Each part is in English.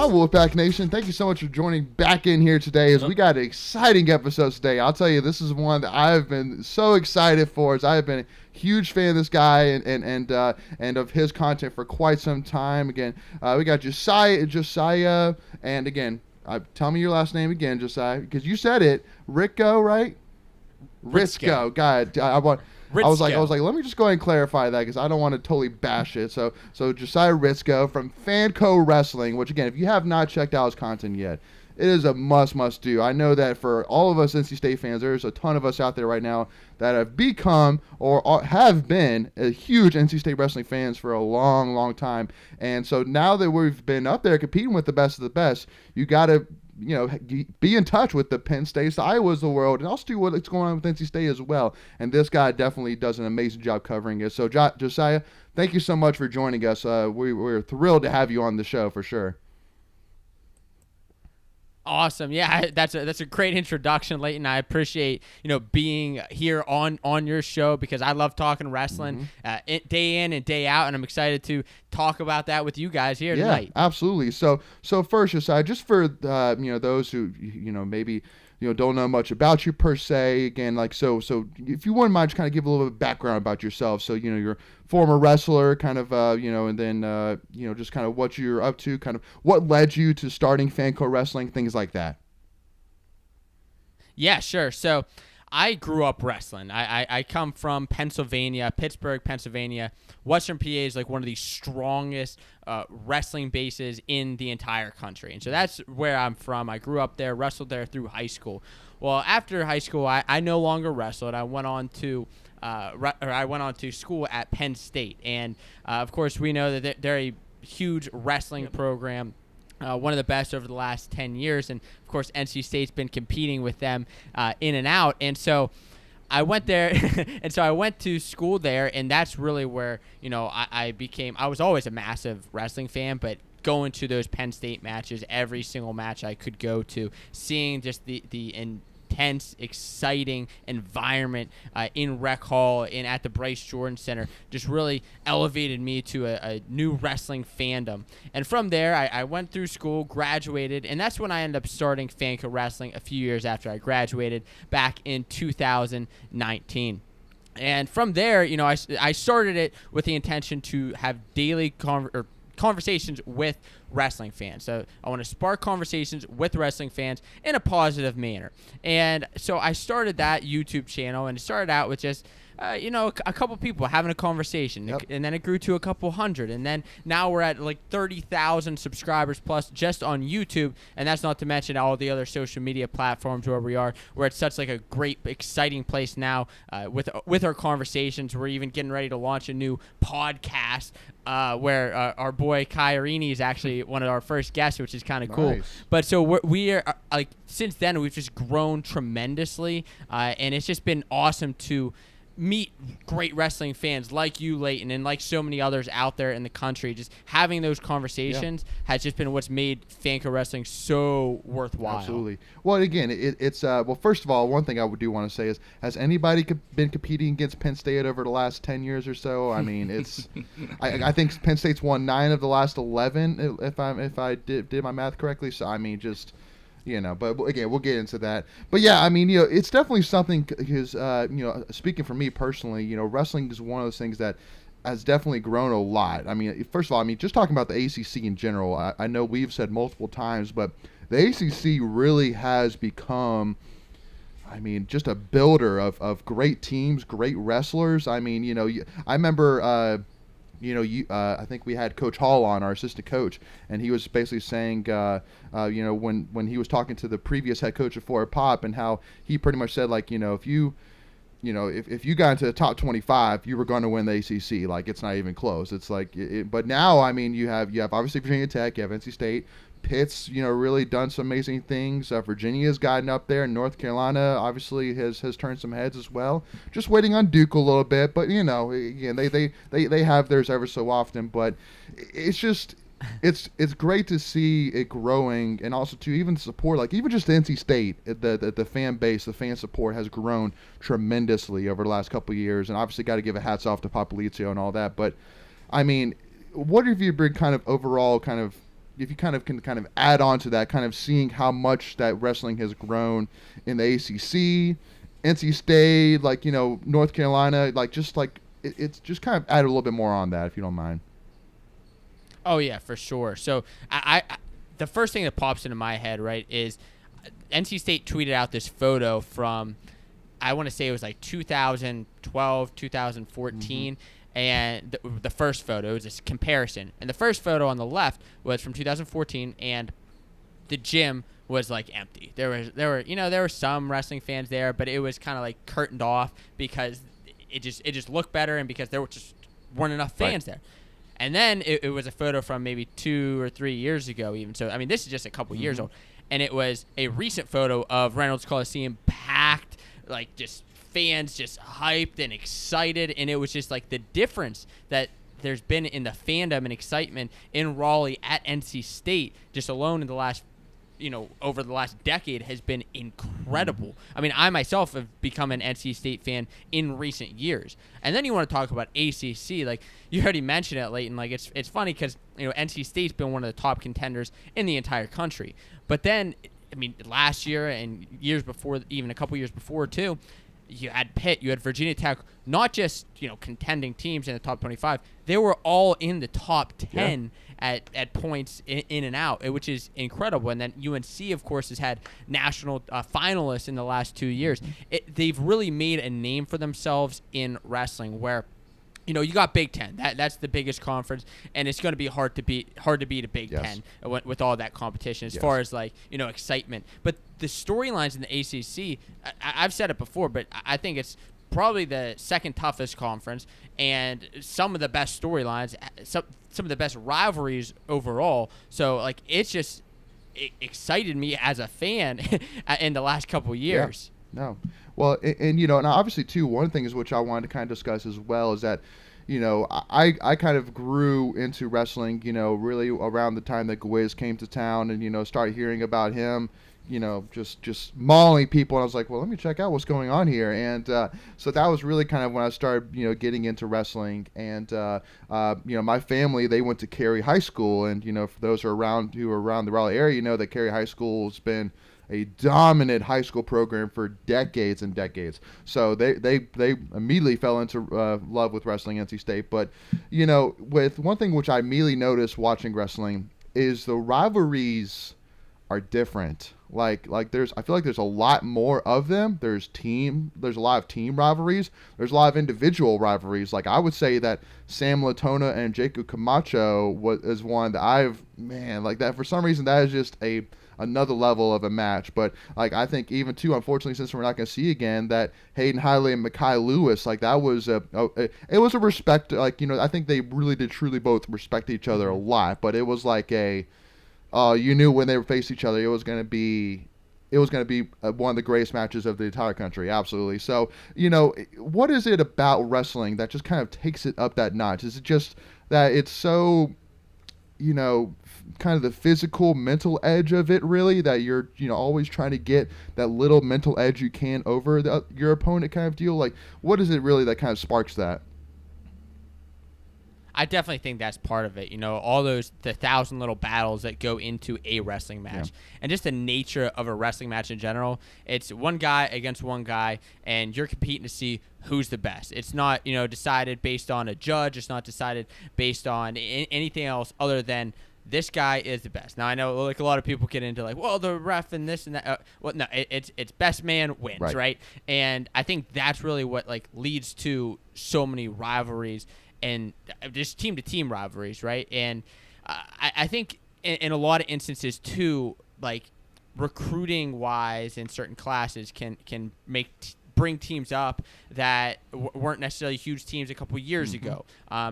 Well, Wolfpack Nation, thank you so much for joining back in here today as we got exciting episodes today. I'll tell you, this is one that I've been so excited for as I have been a huge fan of this guy and of his content for quite some time. Again, we got Josiah, and again, tell me your last name again, Josiah, because you said it, Rico, right? Ritzko. God, I was like, let me just go ahead and clarify that because I don't want to totally bash it. So Josiah Ritzko from FANCO Wrestling, which again, if you have not checked out his content yet, it is a must do. I know that for all of us NC State fans, there's a ton of us out there right now that have become or have been a huge NC State wrestling fans for a long time. And so now that we've been up there competing with the best of the best, you got to be in touch with the Penn States, the Iowas of the world, and also do what's going on with NC State as well. And this guy definitely does an amazing job covering it. So, Josiah, thank you so much for joining us. We're thrilled to have you on the show for sure. Awesome. Yeah, that's a great introduction, Leighton. I appreciate, being here on your show because I love talking wrestling day in and day out, and I'm excited to talk about that with you guys here tonight. Yeah, absolutely. So first, Josiah, just for those who maybe don't know much about you per se, again, so if you wouldn't mind, just kind of give a little bit of background about yourself. So you're a former wrestler, kind of and then just kind of what you're up to, kind of what led you to starting FANCO Wrestling, things like that. Yeah, sure. So I grew up wrestling. I come from Pennsylvania, Pittsburgh, Pennsylvania. Western PA is like one of the strongest wrestling bases in the entire country. And so that's where I'm from. I grew up there, wrestled there through high school. Well, after high school, I no longer wrestled. I went on to school at Penn State. And, of course, we know that they're a huge wrestling program. One of the best over the last 10 years. And, of course, NC State's been competing with them in and out. And so I went there, and so I went to school there, and that's really where, I was always a massive wrestling fan, but going to those Penn State matches, every single match I could go to, seeing just the intense, exciting environment in Rec Hall and at the Bryce Jordan Center just really elevated me to a new wrestling fandom. And from there, I went through school, graduated, and that's when I ended up starting FANCO Wrestling a few years after I graduated back in 2019. And from there, I started it with the intention to have daily conversations with wrestling fans. So I want to spark conversations with wrestling fans in a positive manner. And so I started that YouTube channel, and it started out with just a couple people having a conversation. Yep. And then it grew to a couple hundred, and then now we're at like 30,000 subscribers plus just on YouTube, and that's not to mention all the other social media platforms where we're at such like a great, exciting place now with our conversations. We're even getting ready to launch a new podcast where our boy Kai Arini is actually one of our first guests, which is kind of cool. But so we are like, since then we've just grown tremendously, and it's just been awesome to meet great wrestling fans like you, Leighton, and like so many others out there in the country. Just having those conversations has just been what's made FANCO Wrestling so worthwhile. Absolutely. Well, again, it's first of all, one thing I do want to say is, has anybody been competing against Penn State over the last 10 years or so? I mean, it's I think Penn State's won 9 of the last 11 if I did my math correctly. So I mean, just but again, we'll get into that. But yeah, I mean, it's definitely something because, speaking for me personally, wrestling is one of those things that has definitely grown a lot. I mean, first of all, just talking about the ACC in general, I know we've said multiple times, but the ACC really has become, just a builder of great teams, great wrestlers. I mean, I remember, I think we had Coach Hall on, our assistant coach, and he was basically saying, when he was talking to the previous head coach of Florida Pop, and how he pretty much said, like, if you got into the top 25, you were going to win the ACC. Like, it's not even close. It's like, but now, you have obviously Virginia Tech, you have NC State. Pitt's, really done some amazing things. Virginia's gotten up there. North Carolina obviously has turned some heads as well. Just waiting on Duke a little bit, but again, they have theirs ever so often. But it's just it's great to see it growing, and also to even support, like even just NC State, the fan base, the fan support has grown tremendously over the last couple of years, and obviously got to give a hats off to Popolizio and all that. But what have you been kind of overall kind of if you can kind of add on to that, kind of seeing how much that wrestling has grown in the ACC, NC State, like, North Carolina, like, just like it's just kind of add a little bit more on that, if you don't mind. Oh yeah, for sure. So I the first thing that pops into my head, right, is NC State tweeted out this photo from, I want to say it was like 2012, 2014. And the first photo was this comparison. And the first photo on the left was from 2014, and the gym was like empty. There were some wrestling fans there, but it was kind of like curtained off because it just looked better, and because there just weren't enough fans there. And then it was a photo from maybe 2 or 3 years ago even. So, I mean, this is just a couple years old. And it was a recent photo of Reynolds Coliseum packed, like just fans just hyped and excited. And it was just like the difference that there's been in the fandom and excitement in Raleigh at NC State just alone in the last, over the last decade has been incredible. I mean, I myself have become an NC State fan in recent years. And then you want to talk about ACC, like you already mentioned it, Leighton. Like it's funny because NC State's been one of the top contenders in the entire country. But then, I mean, last year and years before, even a couple years before too, you had Pitt, you had Virginia Tech, not just contending teams in the top 25. They were all in the top 10 at points in and out, which is incredible. And then UNC, of course, has had national finalists in the last 2 years. They've really made a name for themselves in wrestling, where you got Big Ten. That's the biggest conference, and it's going to be hard to beat a Big Ten with all that competition as far as excitement. But the storylines in the ACC, I've said it before, but I think it's probably the second toughest conference, and some of the best storylines, some of the best rivalries overall. So like it excited me as a fan in the last couple of years. Yeah. No. Well, and obviously too, one thing is which I wanted to kind of discuss as well is that, I kind of grew into wrestling, really around the time that Gwiz came to town, and started hearing about him, just mauling people, and I was like, well, let me check out what's going on here, and so that was really kind of when I started, getting into wrestling, and my family, they went to Cary High School, and for those who are around the Raleigh area, that Cary High School has been a dominant high school program for decades and decades. So they immediately fell into love with wrestling, NC State. But, with one thing which I immediately noticed watching wrestling is the rivalries are different. I feel like there's a lot more of them. There's a lot of team rivalries. There's a lot of individual rivalries. Like I would say that Sam Latona and Jacob Camacho is one that that for some reason that is just another level of a match. But I think even too, unfortunately, since we're not going to see again, that Hayden Hiley and Mikai Lewis, that was it was a respect. I think they really did truly both respect each other a lot. But it was like you knew when they faced each other, it was going to be one of the greatest matches of the entire country. Absolutely. So, what is it about wrestling that just kind of takes it up that notch? Is it just that it's so, kind of the physical, mental edge of it, really, that you're, always trying to get that little mental edge you can over your opponent kind of deal? Like, what is it really that kind of sparks that? I definitely think that's part of it. All the 1,000 little battles that go into a wrestling match, and just the nature of a wrestling match in general. It's one guy against one guy, and you're competing to see who's the best. It's not, decided based on a judge. It's not decided based on anything else other than this guy is the best. Now I know a lot of people get into well, the ref and this and that. Well, no, it's best man wins, right? And I think that's really what leads to so many rivalries and just team to team rivalries, right? And I think in a lot of instances too, recruiting wise in certain classes can bring teams up that weren't necessarily huge teams a couple years ago.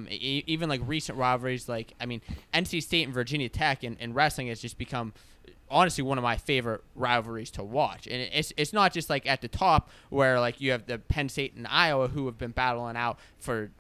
Even recent rivalries, NC State and Virginia Tech in wrestling has just become honestly one of my favorite rivalries to watch. And it's not just at the top where you have the Penn State and Iowa who have been battling out for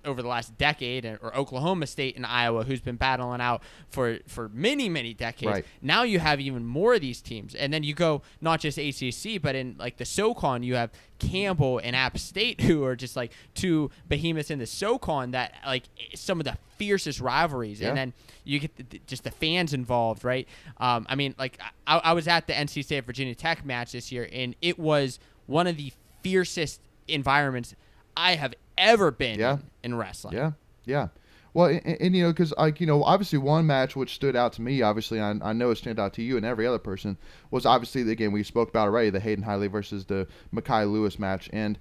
over the last decade, or Oklahoma State and Iowa, who's been battling out for many, many decades. Right. Now you have even more of these teams. And then you go not just ACC, but in like the SoCon, you have Campbell and App State, who are just like two behemoths in the SoCon that like some of the fiercest rivalries. Yeah. And then you get just the fans involved, right? I mean, like I was at the NC State Virginia Tech match this year, and it was one of the fiercest environments I have ever been in wrestling. Yeah. Well, and because obviously one match which stood out to me, obviously I know it stood out to you and every other person, was obviously, again, we spoke about already, the Hayden Hiley versus the Mikai Lewis match. And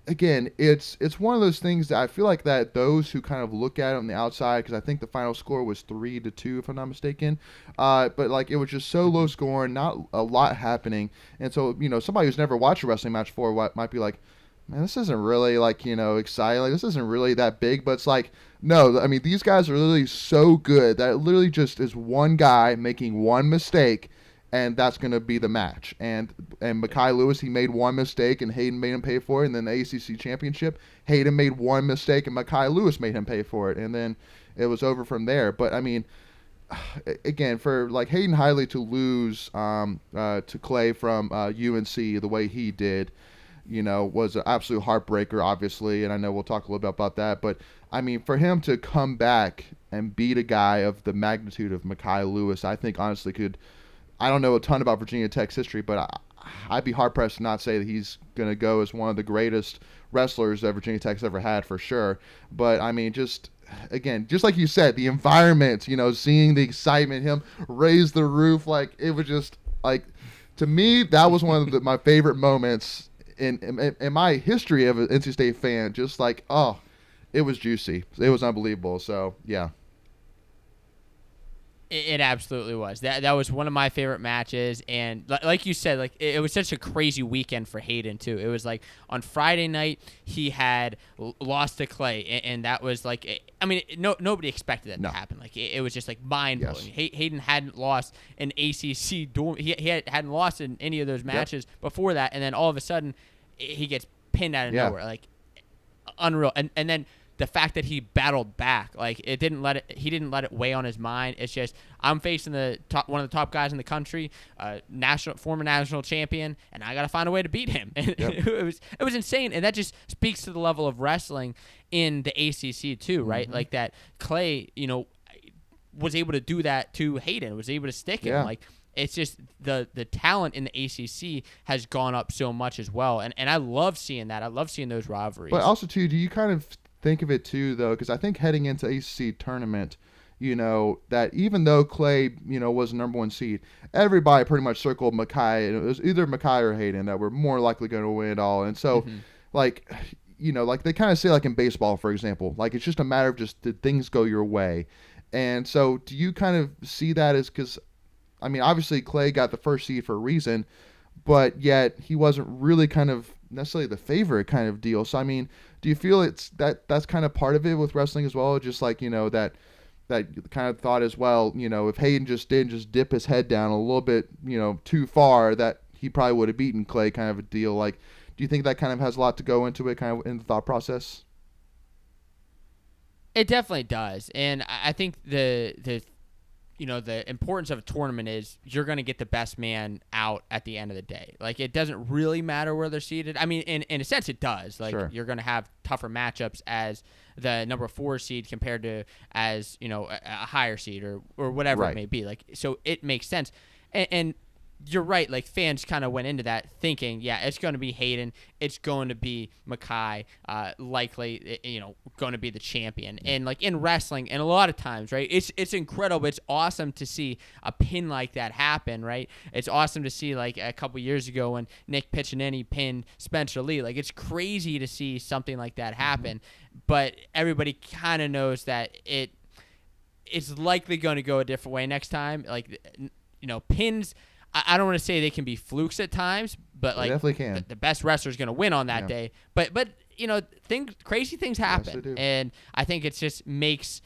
again, it's one of those things that I feel like that those who kind of look at it on the outside, because I think the final score was 3-2 if I'm not mistaken, but like it was just so low scoring, not a lot happening. And so somebody who's never watched a wrestling match before might be like, man, this isn't really like exciting. Like, this isn't really that big. But it's like, no, I mean, these guys are literally so good that it literally just is one guy making one mistake, and that's going to be the match. And Mikai Lewis, he made one mistake, and Hayden made him pay for it. And then the ACC championship, Hayden made one mistake, and Mikai Lewis made him pay for it. And then it was over from there. But I mean, again, for like Hayden Hiley to lose to Clay from UNC the way he did, was an absolute heartbreaker, obviously, and I know we'll talk a little bit about that. But, I mean, for him to come back and beat a guy of the magnitude of Mikai Lewis, I think, honestly, I don't know a ton about Virginia Tech's history, but I'd be hard-pressed to not say that he's going to go as one of the greatest wrestlers that Virginia Tech's ever had, for sure. But, I mean, again, just like you said, the environment, seeing the excitement, him raise the roof, like, it was just, like, to me, that was one of my favorite moments in my history of an NC State fan. Just like, it was juicy. It was unbelievable. So, yeah. It absolutely was. That was one of my favorite matches, and like you said, like it was such a crazy weekend for Hayden too. It was like on Friday night he had lost to Clay, and that was like, I mean, nobody expected that to happen. Like it was just like mind blowing. Yes. Hayden hadn't lost an ACC he hadn't lost in any of those matches before that, and then all of a sudden he gets pinned out of nowhere, like unreal. And then the fact that he battled back, like he didn't let it weigh on his mind. It's just, I'm facing one of the top guys in the country, former national champion, and I got to find a way to beat him. And it was insane, and that just speaks to the level of wrestling in the ACC too, right? Like that Clay, was able to do that to Hayden, was able to stick him. Like it's just the talent in the ACC has gone up so much as well, and I love seeing that. I love seeing those rivalries. But also too, do you kind of think of it too, though, because I think heading into ACC tournament, that even though Clay, was the number one seed, everybody pretty much circled Mikai, and it was either Mikai or Hayden that were more likely going to win it all. And so, like they kind of say, like in baseball, for example, like it's just a matter of just did things go your way. And so, do you kind of see that as, because, I mean, obviously Clay got the first seed for a reason, but yet he wasn't really kind of necessarily the favorite kind of deal. So, I mean, do you feel that's kind of part of it with wrestling as well? Just like, that kind of thought as well, if Hayden just didn't dip his head down a little bit, too far, that he probably would have beaten Clay, kind of a deal. Like, do you think that kind of has a lot to go into it, kind of in the thought process? It definitely does. And I think the importance of a tournament is you're going to get the best man out at the end of the day. Like, it doesn't really matter where they're seated. I mean, in a sense, it does. Like, you're going to have tougher matchups as the number 4 seed compared to as, a higher seed or whatever it may be. Like, so it makes sense. And you're right. Like, fans kind of went into that thinking, it's going to be Hayden. It's going to be Mikai, likely, going to be the champion. And like in wrestling, and a lot of times, right, it's incredible. It's awesome to see a pin like that happen, right? It's awesome to see, like a couple years ago when Nick Piccinini pinned Spencer Lee. Like, it's crazy to see something like that happen. But everybody kind of knows that it's likely going to go a different way next time. Like, pins, I don't want to say they can be flukes at times, but like definitely can. The best wrestler is going to win on that day. But crazy things happen, yes, they do. And I think it just makes,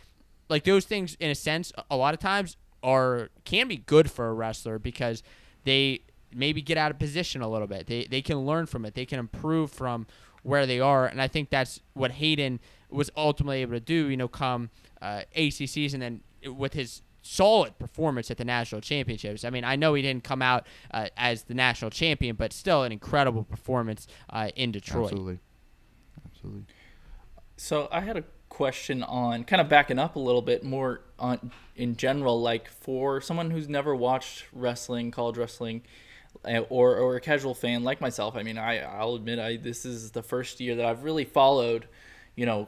like, those things in a sense a lot of times can be good for a wrestler because they maybe get out of position a little bit. They can learn from it. They can improve from where they are. And I think that's what Hayden was ultimately able to do, come AC season and with his solid performance at the national championships. I mean, I know he didn't come out as the national champion, but still an incredible performance in Detroit. Absolutely. So I had a question on kind of backing up a little bit more on in general, like for someone who's never watched wrestling, college wrestling, or a casual fan like myself. I mean, I'll admit this is the first year that I've really followed,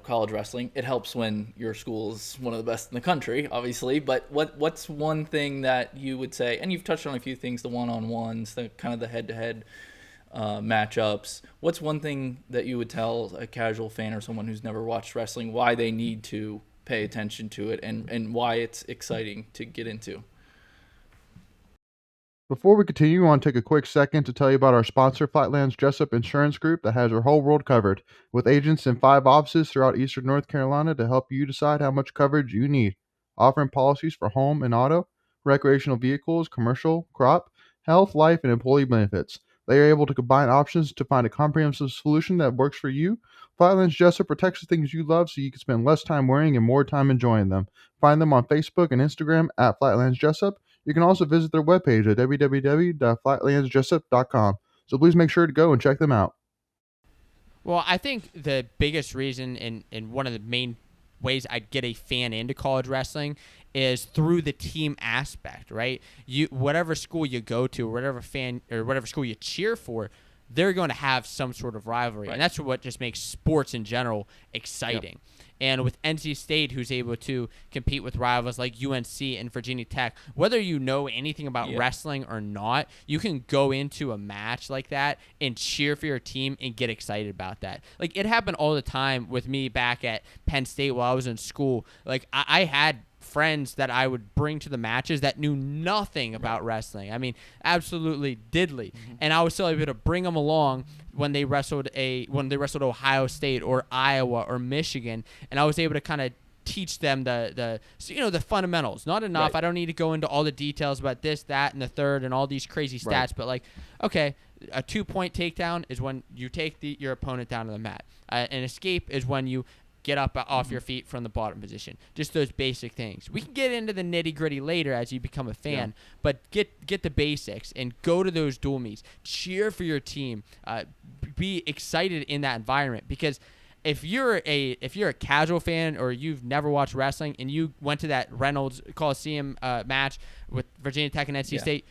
college wrestling. It helps when your school is one of the best in the country, obviously. But what's one thing that you would say? And you've touched on a few things: the one-on-ones, the kind of the head-to-head matchups. What's one thing that you would tell a casual fan or someone who's never watched wrestling why they need to pay attention to it and why it's exciting to get into? Before we continue, I want to take a quick second to tell you about our sponsor, Flightland's Jessup Insurance Group, that has your whole world covered, with agents in 5 offices throughout eastern North Carolina to help you decide how much coverage you need. Offering policies for home and auto, recreational vehicles, commercial, crop, health, life, and employee benefits. They are able to combine options to find a comprehensive solution that works for you. Flightland's Jessup protects the things you love so you can spend less time worrying and more time enjoying them. Find them on Facebook and Instagram at Flightland's Jessup. You can also visit their webpage at www.flightlandsjessup.com. So please make sure to go and check them out. Well, I think the biggest reason and one of the main ways I'd get a fan into college wrestling is through the team aspect, right? Whatever school you go to, whatever school you cheer for, they're going to have some sort of rivalry. Right. And that's what just makes sports in general exciting. Yep. And with NC State, who's able to compete with rivals like UNC and Virginia Tech, whether you know anything about wrestling or not, you can go into a match like that and cheer for your team and get excited about that. Like, it happened all the time with me back at Penn State while I was in school. Like, I had friends that I would bring to the matches that knew nothing about wrestling. I mean, absolutely diddly. Mm-hmm. And I was still able to bring them along when they wrestled Ohio State or Iowa or Michigan, and I was able to kind of teach them the fundamentals. Not enough. Right. I don't need to go into all the details about this, that, and the third and all these crazy stats, right. But like, okay, a 2-point takedown is when you take your opponent down to the mat. An escape is when you get up off your feet from the bottom position. Just those basic things. We can get into the nitty-gritty later as you become a fan, but get the basics and go to those dual meets. Cheer for your team. Be excited in that environment, because if you're a casual fan or you've never watched wrestling and you went to that Reynolds Coliseum match with Virginia Tech and NC State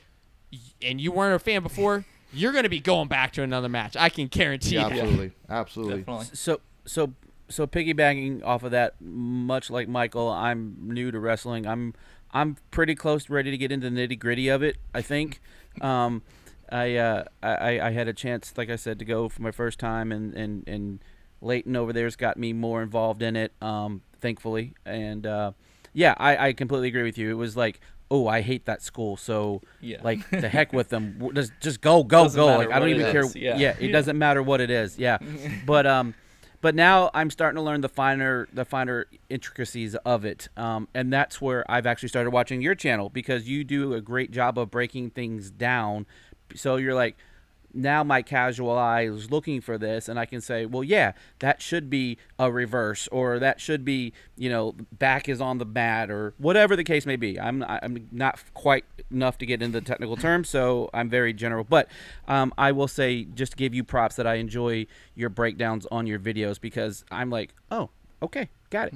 and you weren't a fan before, you're going to be going back to another match. I can guarantee that. Absolutely. So piggybacking off of that, much like Michael, I'm new to wrestling. I'm pretty close, ready to get into the nitty-gritty of it, I think. I had a chance, like I said, to go for my first time, and Leighton over there's got me more involved in it, thankfully. And I completely agree with you. It was like, oh, I hate that school, so like the heck with them. Just go. Like, I don't even care. It doesn't matter what it is. Yeah, but now I'm starting to learn the finer intricacies of it, and that's where I've actually started watching your channel, because you do a great job of breaking things down. So you're like, now my casual eye is looking for this, and I can say, well, yeah, that should be a reverse, or that should be, back is on the mat, or whatever the case may be. I'm not quite enough to get into the technical terms, so I'm very general. But I will say, just to give you props, that I enjoy your breakdowns on your videos, because I'm like, oh, okay, got it.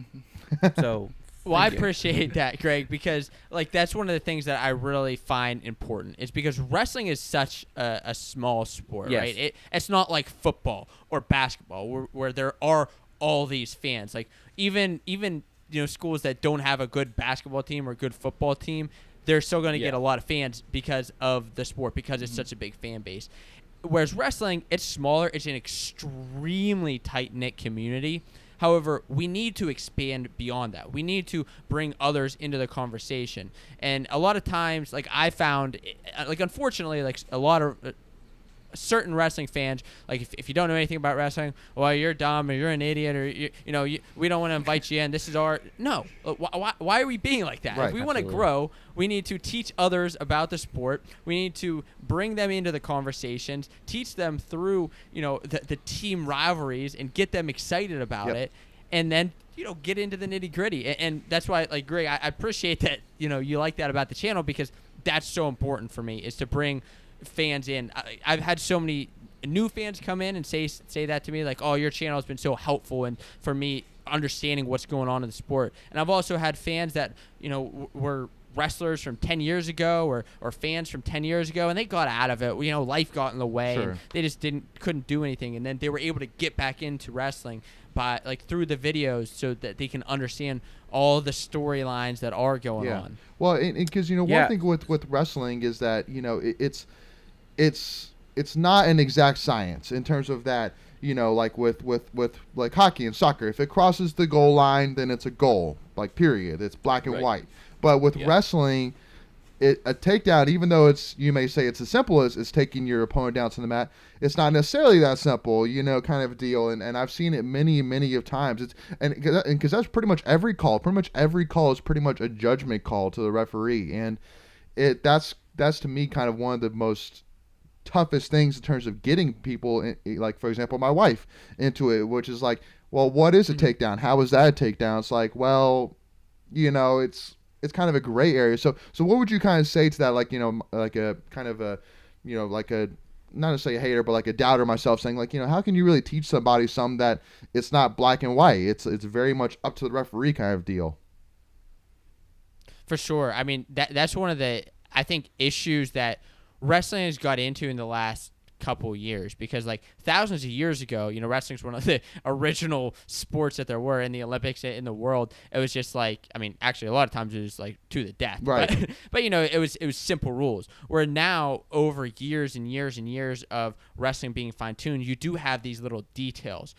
So. Well, I appreciate that, Greg, because that's one of the things that I really find important. It's because wrestling is such a small sport, right? It's not like football or basketball where there are all these fans. Like even schools that don't have a good basketball team or a good football team, they're still going to get a lot of fans because of the sport, because it's such a big fan base. Whereas wrestling, it's smaller. It's an extremely tight-knit community. However, we need to expand beyond that. We need to bring others into the conversation. And a lot of times, I found, unfortunately, a lot of certain wrestling fans, like if you don't know anything about wrestling, well, you're dumb or you're an idiot or we don't want to invite you in. This is our no. Why are we being like that? Right, if we want to grow, we need to teach others about the sport. We need to bring them into the conversations, teach them through the team rivalries, and get them excited about it, and then get into the nitty gritty. And that's why, like Greg, I appreciate that you like that about the channel, because that's so important for me, is to bring fans in. I've had so many new fans come in and say that to me, like, oh, your channel has been so helpful and for me understanding what's going on in the sport. And I've also had fans that were wrestlers from 10 years ago or fans from 10 years ago, and they got out of it. Life got in the way. Sure. And they just couldn't do anything, and then they were able to get back into wrestling by through the videos, so that they can understand all the storylines that are going on. Well, because one thing with wrestling is that it's not an exact science in terms of that. Like with like hockey and soccer, if it crosses the goal line, then it's a goal. Like, period. It's black and white. But with wrestling, a takedown, even though you may say it's as simple as taking your opponent down to the mat, it's not necessarily that simple, kind of deal. And I've seen it many of times. Because that's pretty much every call. Pretty much every call is pretty much a judgment call to the referee, and that's to me kind of one of the most toughest things in terms of getting people, like, for example, my wife, into it, which is like, well, what is a takedown? How is that a takedown? It's like, well, it's kind of a gray area. So what would you kind of say to that? Like, like a kind of a, like a, not necessarily a hater, but like a doubter myself, saying like, how can you really teach somebody something that it's not black and white? It's very much up to the referee kind of deal. For sure. I mean, that's one of the, I think, issues that wrestling has got into in the last couple years, because like thousands of years ago, wrestling's one of the original sports that there were in the Olympics in the world. It was just like, I mean, actually a lot of times it was like to the death, right? But it was simple rules. Where now, over years and years and years of wrestling being fine-tuned, you do have these little details,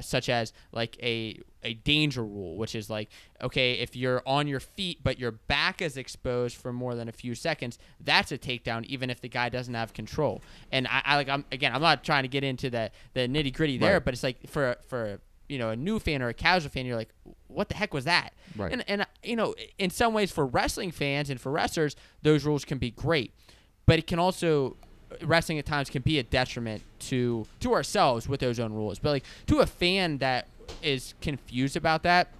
such as like a danger rule, which is like, okay, if you're on your feet but your back is exposed for more than a few seconds, that's a takedown, even if the guy doesn't have control. And I'm not trying to get into the nitty gritty there, right. But it's like for a new fan or a casual fan, you're like, what the heck was that? Right. And in some ways, for wrestling fans and for wrestlers, those rules can be great, but it can also, wrestling at times can be a detriment to ourselves with those own rules. But like, to a fan that is confused about that,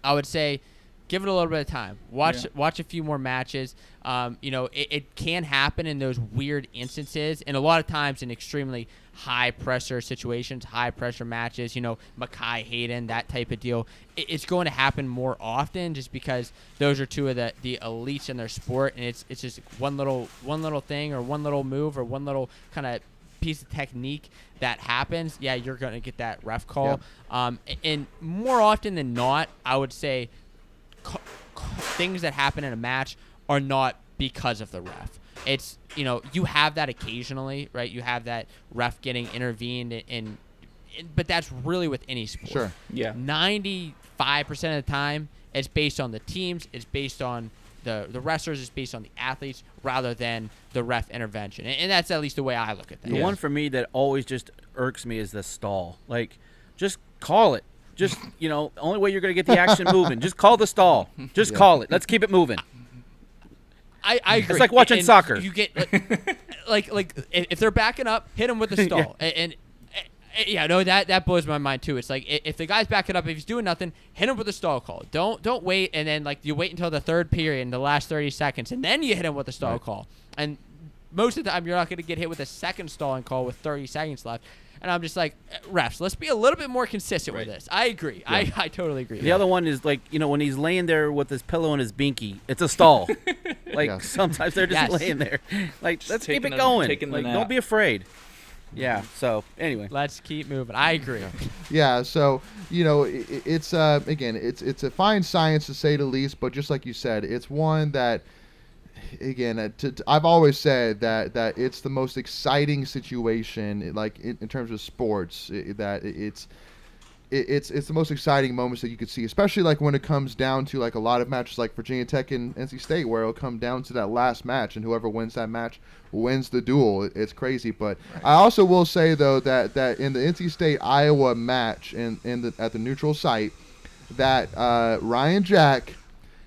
I would say give it a little bit of time. Watch a few more matches. It can happen in those weird instances, and a lot of times in extremely high pressure situations, high pressure matches, Mikai, Hayden, that type of deal. It's going to happen more often, just because those are two of the elites in their sport, and it's just one little thing or one little move or one little kind of piece of technique that happens, you're going to get that ref call. And more often than not, I would say things that happen in a match are not because of the ref. It's, you have that occasionally, right? You have that ref getting intervened in, but that's really with any sport. Sure. Yeah. 95% of the time, it's based on the teams, it's based on the wrestlers, it's based on the athletes rather than the ref intervention. And that's at least the way I look at that. The one for me that always just irks me is the stall. Like, just call it. Just, only way you're going to get the action moving. Just call the stall. Just call it. Let's keep it moving. I agree. It's like watching soccer. You get like if they're backing up, hit them with the stall. That blows my mind too. It's like, if the guy's backing up, if he's doing nothing, hit him with a stall call. Don't wait, and then like you wait until the third period in the last 30 seconds, and then you hit him with a stall call. And most of the time, you're not going to get hit with a second stalling call with 30 seconds left. And I'm just like, refs, let's be a little bit more consistent with this. I agree. Yeah. I totally agree. The other one is like, when he's laying there with his pillow and his binky, it's a stall. Like, sometimes they're just laying there. Like, let's keep it going. Like, don't be afraid. Yeah. So anyway, let's keep moving. I agree. Yeah. So it's again, it's a fine science to say the least, but just like you said, it's one that, again, I've always said that it's the most exciting situation, like in terms of sports, that it's the most exciting moments that you could see, especially like when it comes down to like a lot of matches like Virginia Tech and NC State, where it'll come down to that last match, and whoever wins that match wins the duel. It's crazy. But I also will say though that in the NC State Iowa match at the neutral site, that Ryan Jack,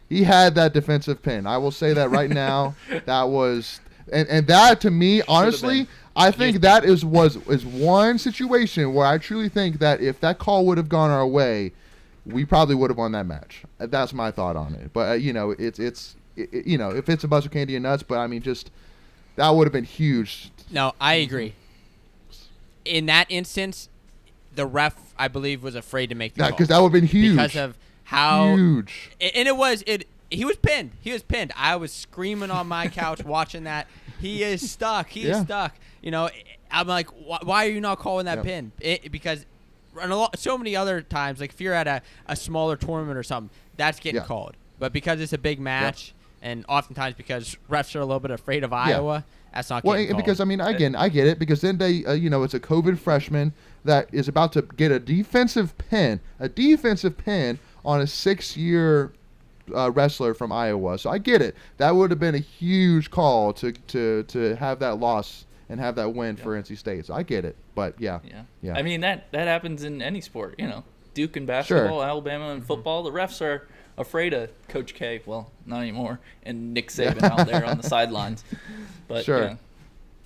he had that defensive pin. I will say that right now. That was and that to me, honestly, I think that is one situation where I truly think that if that call would have gone our way, we probably would have won that match. That's my thought on it. But it's if it's a buzzer candy and nuts, but I mean, just that would have been huge. No, I agree. In that instance, the ref, I believe, was afraid to make the call. Because that would have been huge. Because of how huge. And he was pinned. He was pinned. I was screaming on my couch watching that. He is stuck. He is stuck. I'm like, why are you not calling that pin? Because so many other times, like if you're at a smaller tournament or something, that's getting called. But because it's a big match, and oftentimes because refs are a little bit afraid of Iowa, that's not getting called. Because, I mean, again, I get it. Because then they, it's a COVID freshman that is about to get a defensive pin on a 6-year wrestler from Iowa. So I get it. That would have been a huge call to have that loss and have that win for NC State. So I get it. But yeah. I mean, that happens in any sport. Duke in basketball, Alabama in football. The refs are afraid of Coach K. Well, not anymore. And Nick Saban out there on the sidelines. But sure.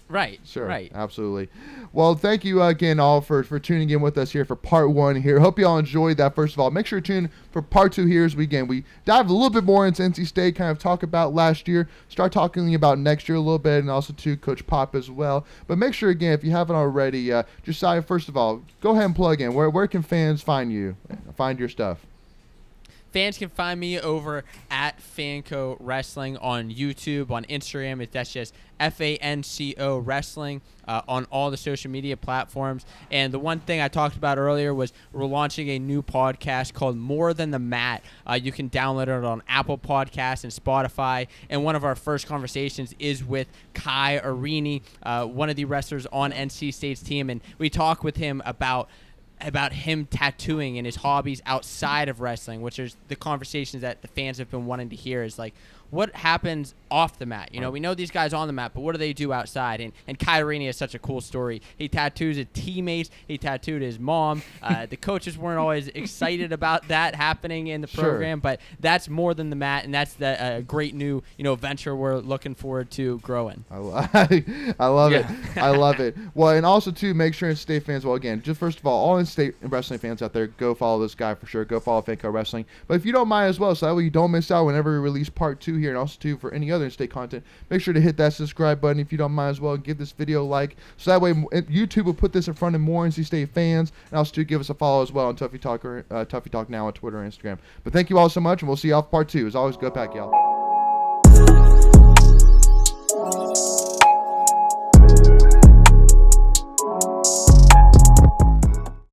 Right. Sure. Right. Absolutely. Well, thank you again all for tuning in with us here for part 1 here. Hope you all enjoyed that. First of all, make sure to tune for part 2 here as we dive a little bit more into NC State, kind of talk about last year, start talking about next year a little bit, and also to Coach Pop as well. But make sure again, if you haven't already, Josiah, first of all, go ahead and plug in. Where can fans find you, find your stuff? Fans can find me over at FANCO Wrestling on YouTube, on Instagram. That's just FANCO Wrestling on all the social media platforms. And the one thing I talked about earlier was we're launching a new podcast called More Than the Mat. You can download it on Apple Podcasts and Spotify. And one of our first conversations is with Kai Arini, one of the wrestlers on NC State's team. And we talk with him about him tattooing and his hobbies outside of wrestling, which is the conversations that the fans have been wanting to hear, is like, what happens off the mat? We know these guys on the mat, but what do they do outside? And Kai Arini is such a cool story. He tattoos his teammates. He tattooed his mom. The coaches weren't always excited about that happening in the program, but that's More Than the Mat, and that's the great new venture we're looking forward to growing. I love it. I love it. Well, and also too, make sure State fans. Well, again, just first of all in State wrestling fans out there, go follow this guy for sure. Go follow FANCO Wrestling. But if you don't mind as well, so that way you don't miss out whenever we release part 2 here, and also too for any other state content, make sure to hit that subscribe button if you don't mind as well. Give this video a like, so that way YouTube will put this in front of more NC State fans, and also to give us a follow as well on Tuffy Talk now on Twitter and Instagram. But thank you all so much, and we'll see you all for part 2. As always, go Pack, y'all.